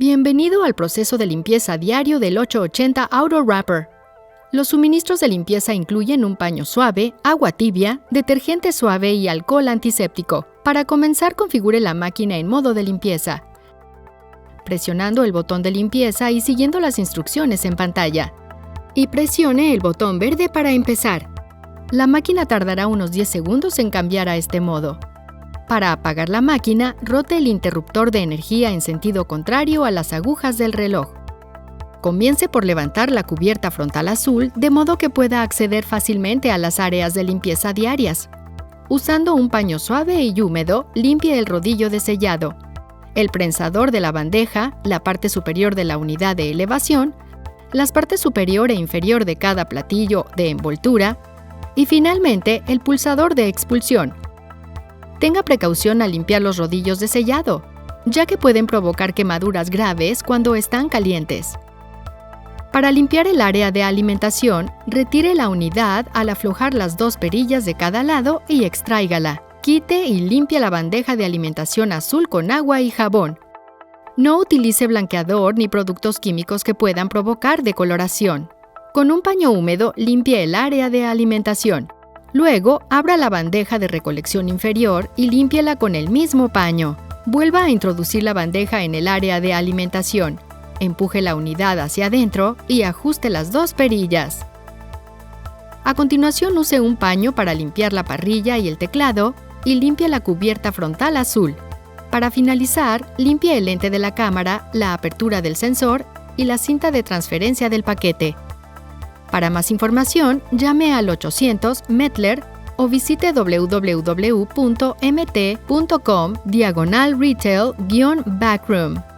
Bienvenido al proceso de limpieza diario del 880 Auto Wrapper. Los suministros de limpieza incluyen un paño suave, agua tibia, detergente suave y alcohol antiséptico. Para comenzar, configure la máquina en modo de limpieza, presionando el botón de limpieza y siguiendo las instrucciones en pantalla. Y presione el botón verde para empezar. La máquina tardará unos 10 segundos en cambiar a este modo. Para apagar la máquina, rote el interruptor de energía en sentido contrario a las agujas del reloj. Comience por levantar la cubierta frontal azul de modo que pueda acceder fácilmente a las áreas de limpieza diarias. Usando un paño suave y húmedo, limpie el rodillo de sellado, el prensador de la bandeja, la parte superior de la unidad de elevación, las partes superior e inferior de cada platillo de envoltura y finalmente el pulsador de expulsión. Tenga precaución al limpiar los rodillos de sellado, ya que pueden provocar quemaduras graves cuando están calientes. Para limpiar el área de alimentación, retire la unidad al aflojar las dos perillas de cada lado y extráigala. Quite y limpie la bandeja de alimentación azul con agua y jabón. No utilice blanqueador ni productos químicos que puedan provocar decoloración. Con un paño húmedo, limpie el área de alimentación. Luego, abra la bandeja de recolección inferior y límpiela con el mismo paño. Vuelva a introducir la bandeja en el área de alimentación. Empuje la unidad hacia adentro y ajuste las dos perillas. A continuación, use un paño para limpiar la parrilla y el teclado y limpie la cubierta frontal azul. Para finalizar, limpie el lente de la cámara, la apertura del sensor y la cinta de transferencia del paquete. Para más información, llame al 800 METLER o visite www.mt.com/retail-backroom.